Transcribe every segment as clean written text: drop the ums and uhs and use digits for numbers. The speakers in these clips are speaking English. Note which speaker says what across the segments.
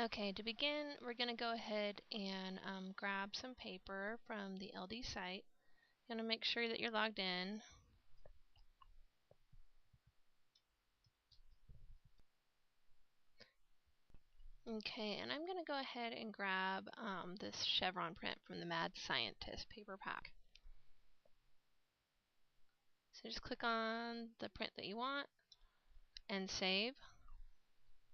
Speaker 1: Okay, to begin, we're going to go ahead and grab some paper from the LD site. You're going to make sure that you're logged in. Okay, and I'm going to go ahead and grab this chevron print from the Mad Scientist paper pack. So just click on the print that you want and save.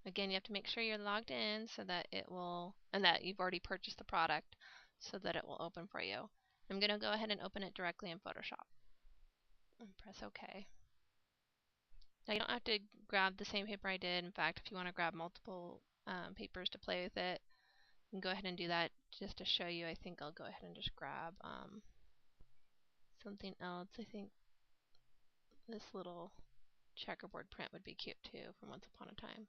Speaker 1: Again, you have to make sure you're logged in so that it will, and that you've already purchased the product so that it will open for you. I'm going to go ahead and open it directly in Photoshop. And press OK. Now you don't have to grab the same paper I did. In fact, if you want to grab multiple papers to play with it, you can go ahead and do that. Just to show you, I think I'll go ahead and just grab something else. I think this little checkerboard print would be cute too from Once Upon a Time.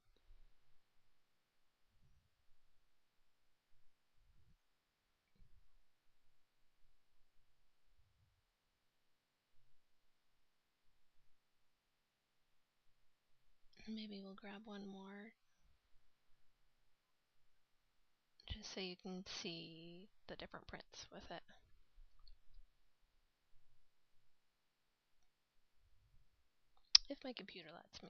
Speaker 1: Maybe we'll grab one more just so you can see the different prints with it. If my computer lets me.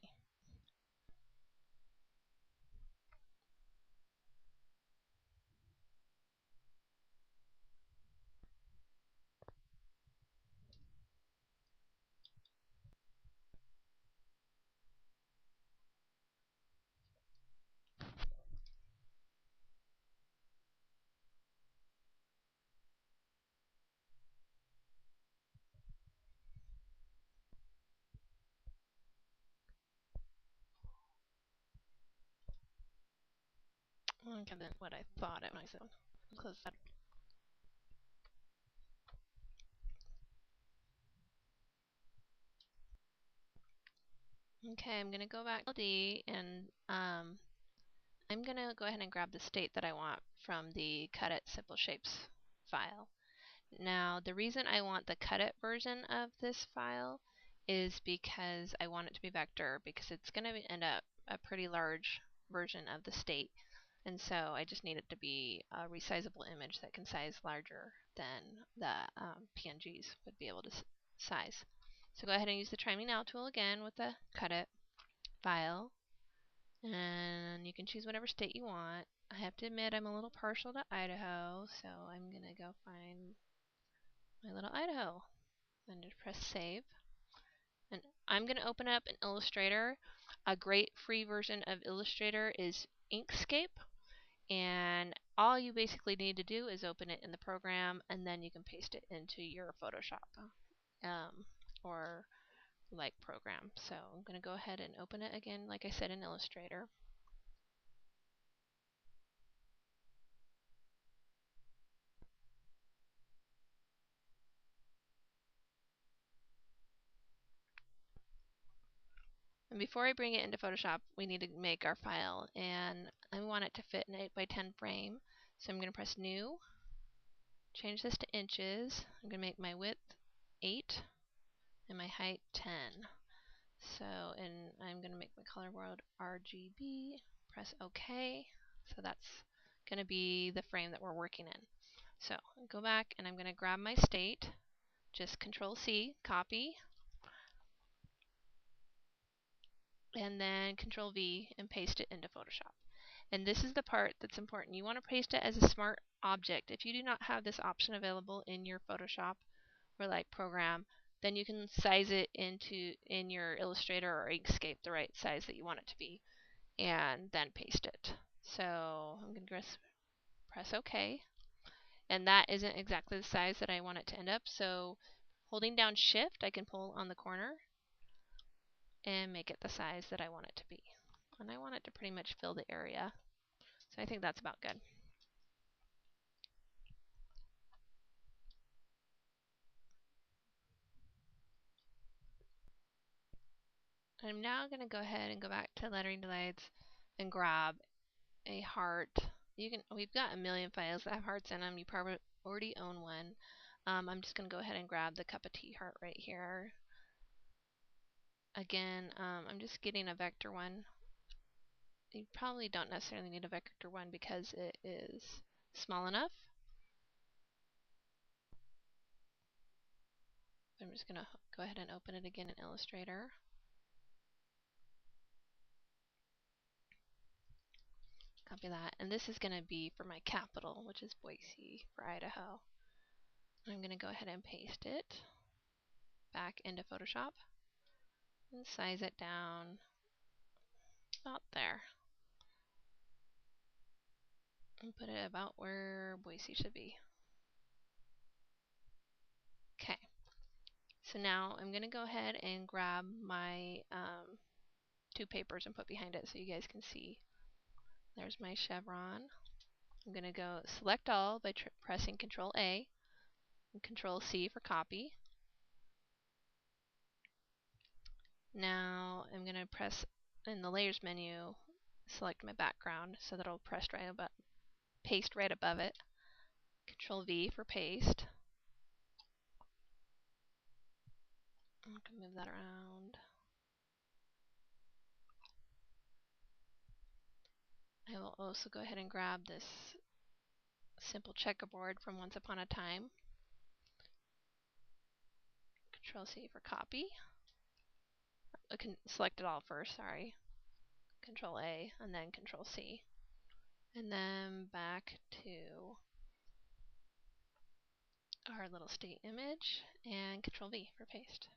Speaker 1: Okay, then what I thought it was. Close that. Okay, I'm going to go back to LD and I'm going to go ahead and grab the state that I want from the Cut It Simple Shapes file. Now, the reason I want the Cut It version of this file is because I want it to be vector, because it's going to end up a pretty large version of the state. And so I just need it to be a resizable image that can size larger than the PNGs would be able to size. So go ahead and use the Try Me Now tool again with the Cut It file. And you can choose whatever state you want. I have to admit I'm a little partial to Idaho, so I'm going to go find my little Idaho. Then just press save. And I'm going to open up an Illustrator. A great free version of Illustrator is Inkscape. And all you basically need to do is open it in the program, and then you can paste it into your Photoshop or like program. So I'm going to go ahead and open it again, like I said, in Illustrator. And before I bring it into Photoshop, we need to make our file, and I want it to fit an 8x10 frame. So I'm going to press New, change this to inches. I'm going to make my width 8 and my height 10. So, and I'm going to make my color world RGB, press OK. So that's going to be the frame that we're working in. So go back and I'm going to grab my state, just Control C, copy, and then Control V and paste it into Photoshop. And this is the part that's important. You want to paste it as a smart object. If you do not have this option available in your Photoshop or like program, then you can size it in your Illustrator or Inkscape the right size that you want it to be, and then paste it. So I'm going to press OK. And that isn't exactly the size that I want it to end up. So holding down Shift, I can pull on the corner and make it the size that I want it to be. And I want it to pretty much fill the area. So I think that's about good. I'm now going to go ahead and go back to lettering delights and grab a heart. We've got a million files that have hearts in them. You probably already own one. I'm just going to go ahead and grab the cup of tea heart right here. Again, I'm just getting a vector one. you probably don't necessarily need a vector 1 because it is small enough. I'm just going to go ahead and open it again in Illustrator. Copy that. And this is going to be for my capital, which is Boise for Idaho. I'm going to go ahead and paste it back into Photoshop and size it down about there. And put it about where Boise should be. Okay. So now I'm going to go ahead and grab my 2 papers and put behind it so you guys can see. There's my chevron. I'm going to go select all by pressing Control A and Control C for copy. Now I'm going to press in the layers menu, select my background so that it'll paste right above it. Control V for paste. I'm going to move that around. I will also go ahead and grab this simple checkerboard from Once Upon a Time. Control C for copy. I can select it all first, sorry. Control A and then Control C. And then back to our little state image and Control V for paste.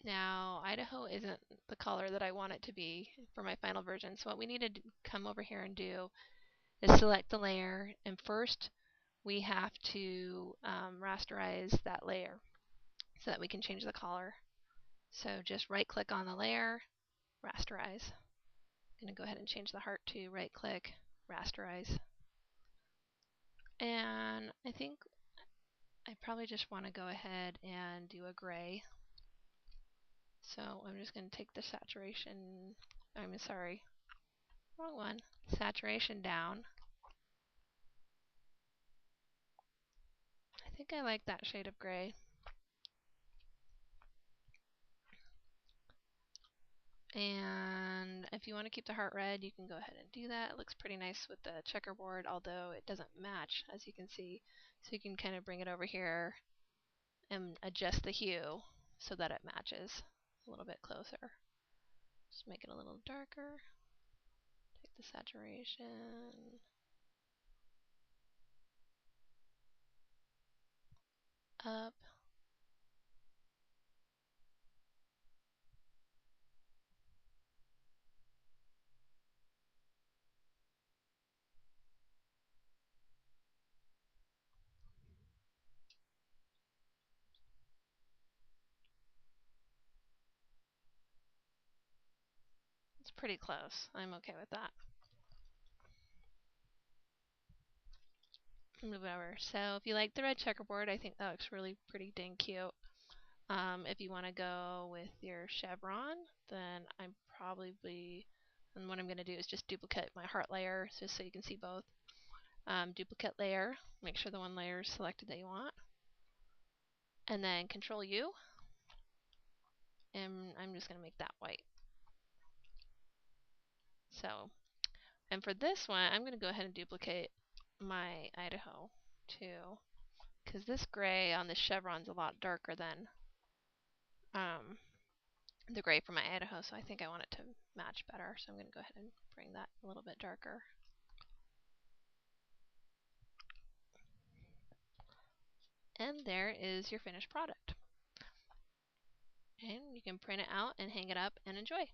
Speaker 1: Now, Idaho isn't the color that I want it to be for my final version, so what we need to come over here and do is select the layer, and first we have to rasterize that layer so that we can change the color. So just right click on the layer, rasterize. I'm going to go ahead and change the heart to right click, rasterize. And I think I probably just want to go ahead and do a gray. So I'm just going to take the saturation, I'm sorry, wrong one, saturation down. I think I like that shade of gray. And if you want to keep the heart red, you can go ahead and do that. It looks pretty nice with the checkerboard, although it doesn't match, as you can see. So you can kind of bring it over here and adjust the hue so that it matches a little bit closer. Just make it a little darker. Take the saturation up. It's pretty close. I'm okay with that. Move it over. So if you like the red checkerboard, I think that looks really pretty dang cute. If you want to go with your chevron, then I'm probably, and what I'm going to do is just duplicate my heart layer just so you can see both. Duplicate layer, make sure the one layer is selected that you want. And then Control U, and I'm just going to make that white. So, and for this one, I'm going to go ahead and duplicate my Idaho too, because this gray on this chevron's a lot darker than the gray from my Idaho, so I think I want it to match better. So I'm going to go ahead and bring that a little bit darker. And there is your finished product. And you can print it out and hang it up and enjoy.